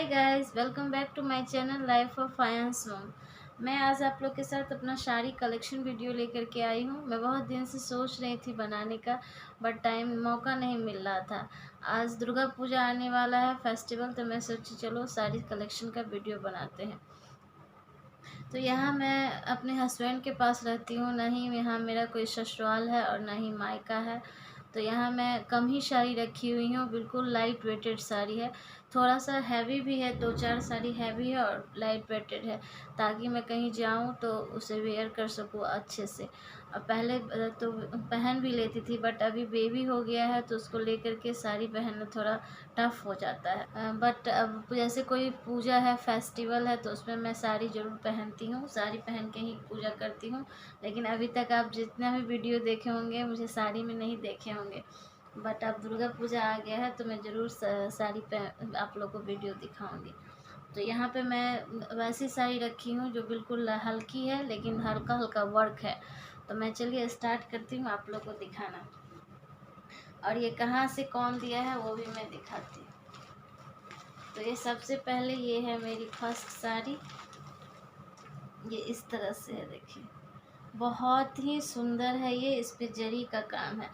Hi guys, welcome back to my channel life of फायंस mom. मैं आज आप लोग के साथ अपना साड़ी कलेक्शन वीडियो लेकर के आई हूँ। मैं बहुत दिन से सोच रही थी बनाने का, बट टाइम मौका नहीं मिल रहा था। आज दुर्गा पूजा आने वाला है फेस्टिवल, तो मैं सोची चलो साड़ी कलेक्शन का वीडियो बनाते हैं। तो यहाँ मैं अपने हस्बैंड के पास रहती हूँ, ना ही यहाँ मेरा कोई ससुराल है और ना ही मायका है। तो यहाँ मैं कम ही साड़ी रखी हुई हूँ, बिल्कुल लाइट वेटेड साड़ी है। थोड़ा सा हैवी भी है, दो चार साड़ी हैवी है और लाइट वेटेड है, ताकि मैं कहीं जाऊँ तो उसे वेयर कर सकूँ अच्छे से। और पहले तो पहन भी लेती थी, बट अभी बेबी हो गया है तो उसको लेकर के साड़ी पहनना थोड़ा टफ हो जाता है। बट अब जैसे कोई पूजा है, फेस्टिवल है, तो उसमें मैं साड़ी ज़रूर पहनती हूँ, साड़ी पहन के ही पूजा करती हूँ। लेकिन अभी तक आप जितना भी वीडियो देखे होंगे मुझे साड़ी में नहीं देखे होंगे। बट अब दुर्गा पूजा आ गया है तो मैं ज़रूर साड़ी पहन आप लोग को वीडियो दिखाऊंगी। तो यहाँ पे मैं वैसी साड़ी रखी हूँ जो बिल्कुल हल्की है, लेकिन हल्का हल्का वर्क है। तो मैं चलिए स्टार्ट करती हूँ आप लोग को दिखाना। और ये कहाँ से कौन दिया है वो भी मैं दिखाती हूँ। तो ये सबसे पहले ये है मेरी फर्स्ट साड़ी। ये इस तरह से है, देखिए बहुत ही सुंदर है। ये इस पे जरी का काम है,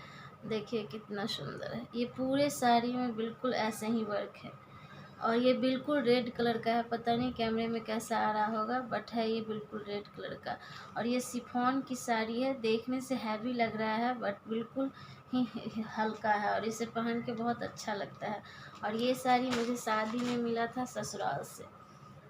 देखिए कितना सुंदर है। ये पूरे साड़ी में बिल्कुल ऐसे ही वर्क है। और ये बिल्कुल रेड कलर का है, पता नहीं कैमरे में कैसा आ रहा होगा, बट है ये बिल्कुल रेड कलर का। और ये शिफॉन की साड़ी है, देखने से हैवी लग रहा है बट बिल्कुल ही हल्का है और इसे पहन के बहुत अच्छा लगता है। और ये साड़ी मुझे शादी में मिला था ससुराल से।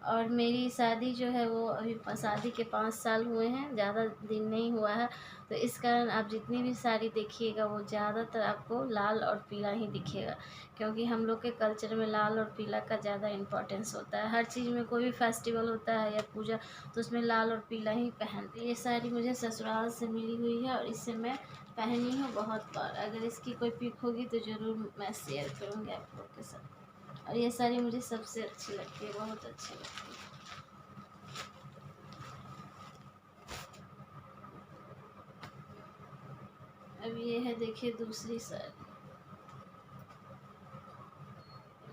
और मेरी शादी जो है वो अभी शादी के 5 साल हुए हैं, ज़्यादा दिन नहीं हुआ है। तो इस कारण आप जितनी भी साड़ी देखिएगा वो ज़्यादातर आपको लाल और पीला ही दिखेगा, क्योंकि हम लोग के कल्चर में लाल और पीला का ज़्यादा इम्पोर्टेंस होता है। हर चीज़ में कोई भी फेस्टिवल होता है या पूजा, तो उसमें लाल और पीला ही पहनते। ये साड़ी मुझे ससुराल से मिली हुई है और इससे मैं पहनी हूँ बहुत बार। अगर इसकी कोई पिक होगी तो ज़रूर मैं शेयर करूँगी आप लोग के साथ। और ये साड़ी मुझे सबसे अच्छी लगती है, बहुत अच्छी लगती है। अब ये है, देखिए दूसरी साड़ी।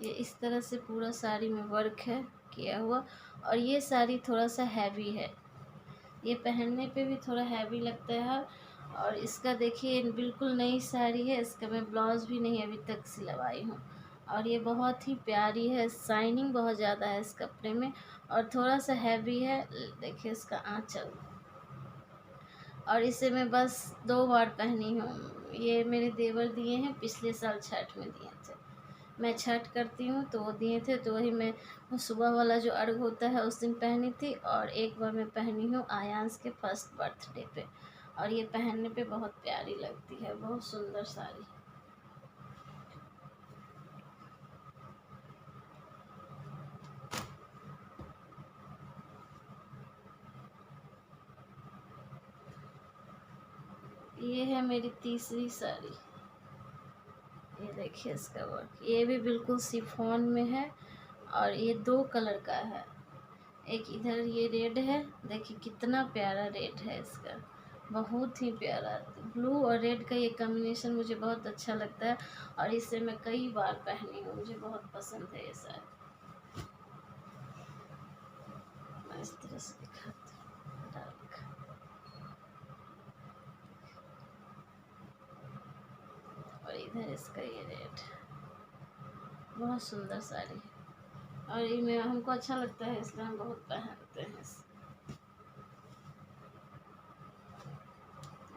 ये इस तरह से पूरा साड़ी में वर्क है किया हुआ। और ये साड़ी थोड़ा सा हैवी है, ये पहनने पे भी थोड़ा हैवी लगता है। और इसका देखिए बिल्कुल नई साड़ी है, इसका मैं ब्लाउज़ भी नहीं अभी तक सिलवाई हूँ। और ये बहुत ही प्यारी है, शाइनिंग बहुत ज़्यादा है इस कपड़े में। और थोड़ा सा हैवी है, देखिए इसका आँचल। और इसे मैं बस 2 बार पहनी हूँ। ये मेरे देवर दिए हैं, पिछले साल छठ में दिए थे। मैं छठ करती हूँ तो वो दिए थे, तो वही मैं सुबह वाला जो अर्घ होता है उस दिन पहनी थी। और एक बार मैं पहनी हूँ आयांश के फर्स्ट बर्थडे पे। और ये पहनने पे बहुत प्यारी लगती है, बहुत सुंदर साड़ी। ये है मेरी तीसरी साड़ी। ये देखिए इसका वर्क, ये भी बिल्कुल शिफॉन में है। और ये 2 कलर का है, एक इधर ये रेड है, देखिए कितना प्यारा रेड है इसका, बहुत ही प्यारा। ब्लू और रेड का ये कॉम्बिनेशन मुझे बहुत अच्छा लगता है। और इसे मैं कई बार पहनी हूँ, मुझे बहुत पसंद है ये साड़ी। मैं इस तरह से दिखाती हूँ डार्क। और इधर इसका ये रेड, बहुत सुंदर साड़ी है। और ये मैं हमको अच्छा लगता है इसलिए हम बहुत पहनते हैं इसे।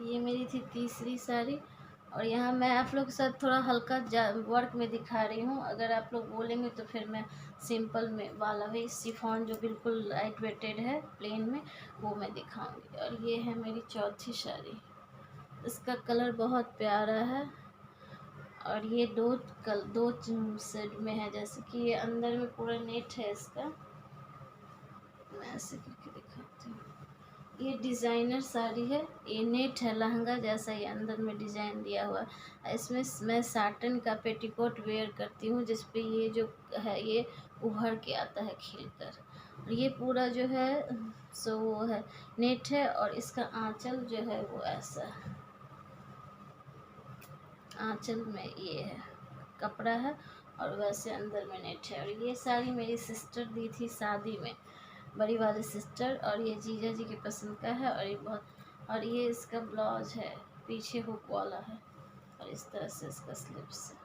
ये मेरी थी तीसरी साड़ी। और यहाँ मैं आप लोग के साथ थोड़ा हल्का वर्क में दिखा रही हूँ। अगर आप लोग बोलेंगे तो फिर मैं सिंपल में वाला भी शिफॉन जो बिल्कुल लाइट वेटेड है प्लेन में, वो मैं दिखाऊंगी। और ये है मेरी चौथी साड़ी, इसका कलर बहुत प्यारा है। और ये दो सेट में है, जैसे कि ये अंदर में पूरा नेट है इसका। मैं ऐसे करके दिखाती हूँ। ये डिज़ाइनर साड़ी है, ये नेट है लहंगा जैसा, ये अंदर में डिज़ाइन दिया हुआ है। इसमें मैं साटन का पेटीकोट वेयर करती हूँ, जिस पे ये जो है ये उभर के आता है खिलकर। और ये पूरा जो है सो वो है नेट है। और इसका आंचल जो है वो ऐसा है, आंचल में ये है कपड़ा है। और वैसे अंदर में नेट है। और ये साड़ी मेरी सिस्टर दी थी शादी में, बड़ी वाली सिस्टर, और ये जीजा जी की पसंद का है। और ये इसका ब्लाउज है, पीछे हुक वाला है, और इस तरह से इसका स्लिप्स है।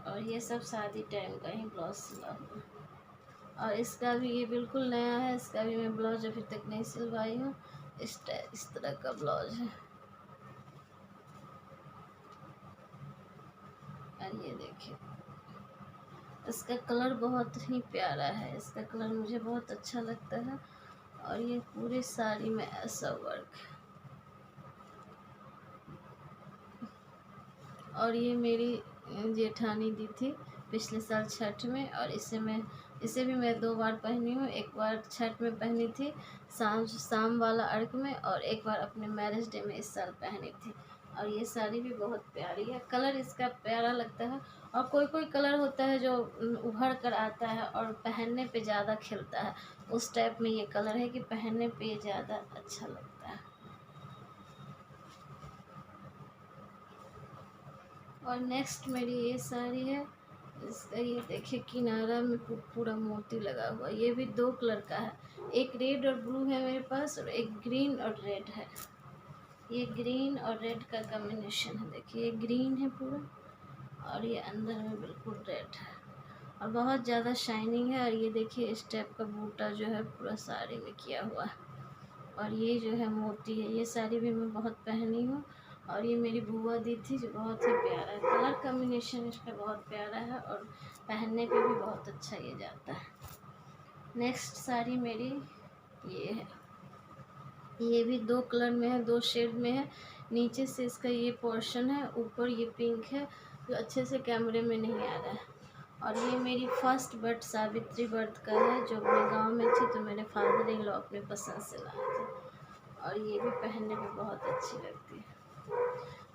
और ये सब शादी टाइम का ही ब्लाउज सिला हुआ है। और इसका भी ये बिल्कुल नया है, इसका भी मैं ब्लाउज अभी तक नहीं सिलवाई हूँ। इस तरह का ब्लाउज है। और ये देखिए, इसका कलर बहुत ही प्यारा है, इसका कलर मुझे बहुत अच्छा लगता है। और ये पूरी साड़ी में ऐसा वर्क है। और ये मेरी जेठानी दी थी पिछले साल छठ में, और इसे भी मैं 2 बार पहनी हूँ। एक बार छठ में पहनी थी, शाम वाला अर्घ में, और एक बार अपने मैरिज डे में इस साल पहनी थी। और ये साड़ी भी बहुत प्यारी है, कलर इसका प्यारा लगता है। और कोई कोई कलर होता है जो उभर कर आता है और पहनने पे ज़्यादा खिलता है, उस टाइप में ये कलर है कि पहनने पे ये ज़्यादा अच्छा लगता है। और नेक्स्ट मेरी ये साड़ी है, इसका ये देखिए किनारा में पूरा मोती लगा हुआ। ये भी 2 कलर का है, एक रेड और ब्लू है मेरे पास, और एक ग्रीन और रेड है। ये ग्रीन और रेड का कॉम्बिनेशन है, देखिए ये ग्रीन है पूरा, और ये अंदर में बिल्कुल रेड है, और बहुत ज़्यादा शाइनिंग है। और ये देखिए इस टाइप का बूटा जो है पूरा साड़ी में किया हुआ है, और ये जो है मोती है। ये साड़ी भी मैं बहुत पहनी हूँ, और ये मेरी बुआ दी थी, जो बहुत ही प्यारा है, कलर कॉम्बिनेशन इसका बहुत प्यारा है, और पहनने पे भी बहुत अच्छा ये जाता है। नेक्स्ट साड़ी मेरी ये है, ये भी 2 कलर में है, 2 शेड में है। नीचे से इसका ये पोर्शन है, ऊपर ये पिंक है, जो अच्छे से कैमरे में नहीं आ रहा है। और ये मेरी फर्स्ट बर्थ सावित्री बर्थ का है, जो अपने गांव में थी, तो मेरे फादर इन लॉ अपने पसंद से लाए थे, और ये भी पहनने में बहुत अच्छी लगती है।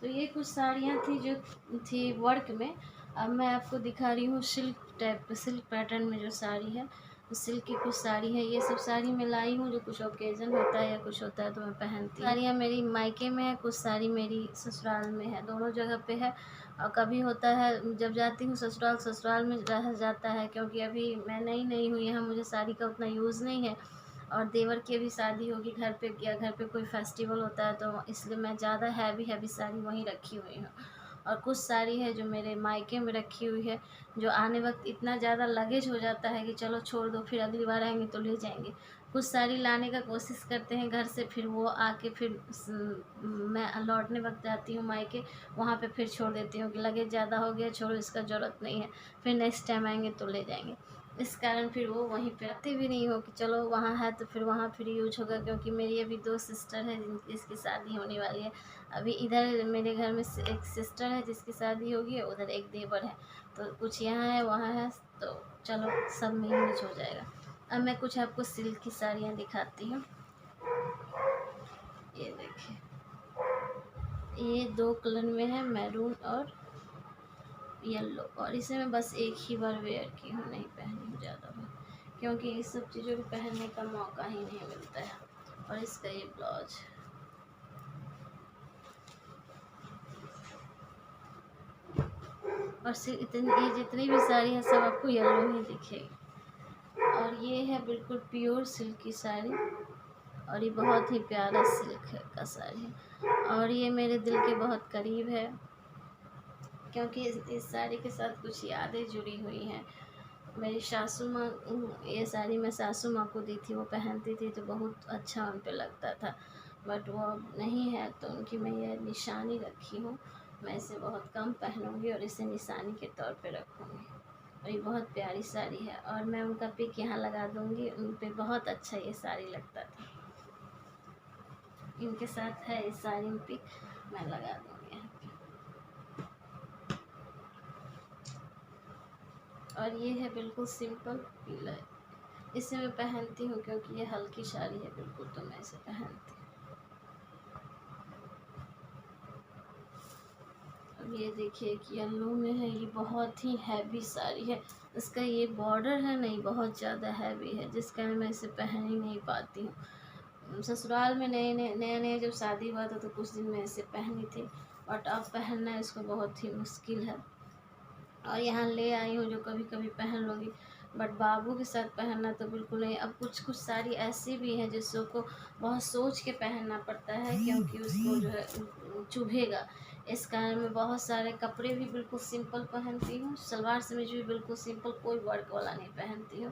तो ये कुछ साड़ियाँ थी जो थी वर्क में। अब मैं आपको दिखा रही हूँ सिल्क टाइप, सिल्क पैटर्न में जो साड़ी है, तो सिल्क की कुछ साड़ी है। ये सब साड़ी मैं लाई हूँ, जो कुछ ओकेज़न होता है या कुछ होता है तो मैं पहनती हूँ। साड़ियाँ मेरी मायके में है, कुछ साड़ी मेरी ससुराल में है, दोनों जगह पे है। और कभी होता है जब जाती हूँ ससुराल, ससुराल में रह जाता है, क्योंकि अभी मैं नई नई हूँ यहाँ, मुझे साड़ी का उतना यूज़ नहीं है। और देवर की भी शादी होगी घर पे, या घर पे कोई फेस्टिवल होता है, तो इसलिए मैं ज़्यादा हैवी हैवी साड़ी वहीं रखी हुई हूँ। और कुछ साड़ी है जो मेरे मायके में रखी हुई है, जो आने वक्त इतना ज़्यादा लगेज हो जाता है कि चलो छोड़ दो, फिर अगली बार आएंगे तो ले जाएंगे। कुछ साड़ी लाने का कोशिश करते हैं घर से, फिर वो आके फिर मैं लौटने वक्त जाती हूँ मायके, वहाँ पे फिर छोड़ देती हूँ कि लगेज ज़्यादा हो गया, छोड़ो इसका ज़रूरत नहीं है, फिर नेक्स्ट टाइम आएंगे तो ले जाएंगे। इस कारण फिर वो वहीं पे आती भी नहीं हो कि चलो वहाँ है तो फिर वहाँ फिर यूज होगा। क्योंकि मेरी अभी 2 सिस्टर है जिसकी शादी होने वाली है। अभी इधर मेरे घर में एक सिस्टर है जिसकी शादी होगी, उधर एक देवर है, तो कुछ यहाँ है वहाँ है, तो चलो सब में यूज हो जाएगा। अब मैं कुछ आपको सिल्क की साड़ियाँ दिखाती हूँ। ये देखिए, ये 2 कलर में है, मैरून और येलो, और इसे मैं बस एक ही बार वेयर की हूँ, नहीं पहनी हूँ ज़्यादा बार, क्योंकि इस सब चीज़ों को पहनने का मौका ही नहीं मिलता है। और इसका ये ब्लाउज, और सिर्फ इतनी, ये जितनी भी साड़ी है सब आपको येलो ही दिखेगी। और ये है बिल्कुल प्योर सिल्क की साड़ी, और ये बहुत ही प्यारा सिल्क है का साड़ी है, और ये मेरे दिल के बहुत करीब है, क्योंकि इस साड़ी के साथ कुछ यादें जुड़ी हुई हैं। मेरी सासू माँ, ये साड़ी मैं सासू माँ को दी थी, वो पहनती थी तो बहुत अच्छा उन पे लगता था, बट वो अब नहीं है, तो उनकी मैं ये निशानी रखी हूँ। मैं इसे बहुत कम पहनूंगी और इसे निशानी के तौर पे रखूँगी। और ये बहुत प्यारी साड़ी है, और मैं उनका पिक यहाँ लगा दूँगी, उन पे बहुत अच्छा ये साड़ी लगता था। इनके साथ है इस साड़ी में पिक, मैं लगा दूँगी यहाँ पे। और ये है बिल्कुल सिंपल पीला, इसे मैं पहनती हूँ क्योंकि ये हल्की साड़ी है बिल्कुल, तो मैं इसे पहनती हूँ। अब ये देखिए कि येलो में है, ये बहुत ही हैवी साड़ी है, इसका ये बॉर्डर है नहीं बहुत ज़्यादा हैवी है, जिस कारण मैं इसे पहन ही नहीं पाती हूँ। ससुराल में नए नए जब शादी हुआ था तो कुछ दिन मैं इसे पहनी थी, बट अब पहनना इसको बहुत ही मुश्किल है। और यहाँ ले आई हूँ जो कभी कभी पहन लूँगी, बट बाबू के साथ पहनना तो बिल्कुल नहीं। अब कुछ कुछ साड़ी ऐसी भी हैं जिसको बहुत सोच के पहनना पड़ता है, क्योंकि उसको जो है चुभेगा। इस कारण मैं बहुत सारे कपड़े भी बिल्कुल सिंपल पहनती हूँ, सलवार समीज भी बिल्कुल सिंपल, कोई वर्क वाला नहीं पहनती हूँ,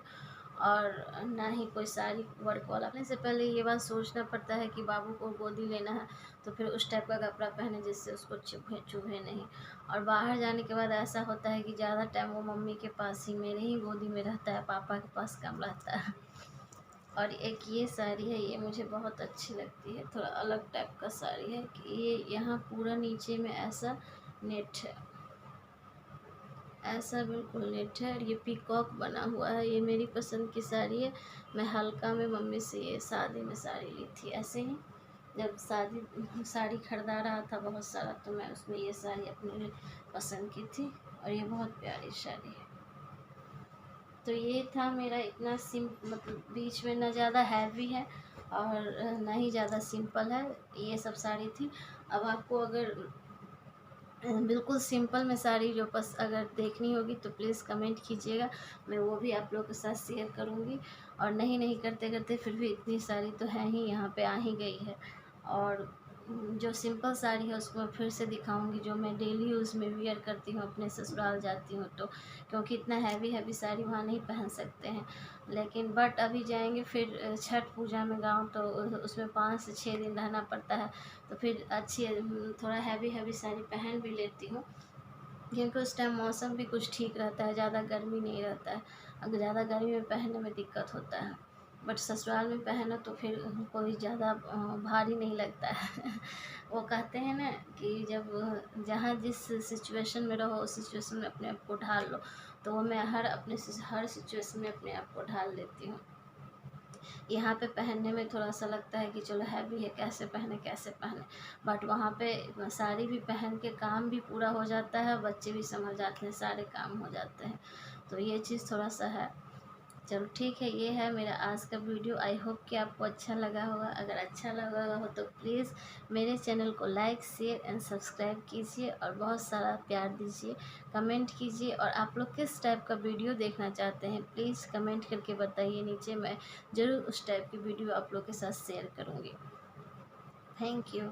और ना ही कोई साड़ी वर्क वाला। अपने से पहले ये बात सोचना पड़ता है कि बाबू को गोदी लेना है, तो फिर उस टाइप का कपड़ा पहने जिससे उसको चुभे चुभे नहीं। और बाहर जाने के बाद ऐसा होता है कि ज़्यादा टाइम वो मम्मी के पास ही, मेरे ही गोदी में रहता है, पापा के पास कम रहता है। और एक ये साड़ी है, ये मुझे बहुत अच्छी लगती है, थोड़ा अलग टाइप का साड़ी है कि ये यहाँ पूरा नीचे में ऐसा नेट है, ऐसा बिल्कुल नेट है, और ये पीकॉक बना हुआ है। ये मेरी पसंद की साड़ी है। मैं हल्का में मम्मी से ये शादी में साड़ी ली थी, ऐसे ही जब साड़ी खरीदा रहा था बहुत सारा, तो मैं उसमें ये साड़ी अपने लिए पसंद की थी, और ये बहुत प्यारी साड़ी है। तो ये था मेरा इतना मतलब बीच में ना ज़्यादा हैवी है और ना ही ज़्यादा सिंपल है, ये सब साड़ी थी। अब आपको अगर बिल्कुल सिंपल में साड़ी जो अगर देखनी होगी तो प्लीज़ कमेंट कीजिएगा, मैं वो भी आप लोगों के साथ शेयर करूँगी। और नहीं नहीं करते करते फिर भी इतनी साड़ी तो है ही, यहाँ पे आ ही गई है। और जो सिंपल साड़ी है उसको मैं फिर से दिखाऊंगी, जो मैं डेली यूज़ में वियर करती हूँ अपने ससुराल जाती हूँ तो, क्योंकि इतना हैवी हैवी साड़ी वहाँ नहीं पहन सकते हैं। लेकिन बट अभी जाएंगे फिर छठ पूजा में गाँव, तो उसमें 5 से 6 दिन रहना पड़ता है, तो फिर अच्छी थोड़ा हैवी हैवी साड़ी पहन भी लेती हूँ, क्योंकि उस टाइम मौसम भी कुछ ठीक रहता है, ज़्यादा गर्मी नहीं रहता है। अगर ज़्यादा गर्मी में पहनने में दिक्कत होता है, बट ससुराल में पहनो तो फिर कोई ज़्यादा भारी नहीं लगता है। वो कहते हैं ना कि जब जहाँ जिस सिचुएशन में रहो उस सिचुएशन में अपने आप को ढाल लो, तो वो मैं हर सिचुएशन में अपने आप को ढाल लेती हूँ। यहाँ पे पहनने में थोड़ा सा लगता है कि चलो हैवी है, कैसे पहने कैसे पहने, बट वहाँ पे साड़ी भी पहन के काम भी पूरा हो जाता है, बच्चे भी समझ जाते हैं, सारे काम हो जाते हैं। तो ये चीज़ थोड़ा सा है। चलो ठीक है, ये है मेरा आज का वीडियो। आई होप कि आपको अच्छा लगा होगा। अगर अच्छा लगा हो तो प्लीज़ मेरे चैनल को लाइक शेयर एंड सब्सक्राइब कीजिए, और बहुत सारा प्यार दीजिए, कमेंट कीजिए। और आप लोग किस टाइप का वीडियो देखना चाहते हैं प्लीज़ कमेंट करके बताइए नीचे, मैं ज़रूर उस टाइप की वीडियो आप लोग के साथ शेयर करूँगी। Thank you.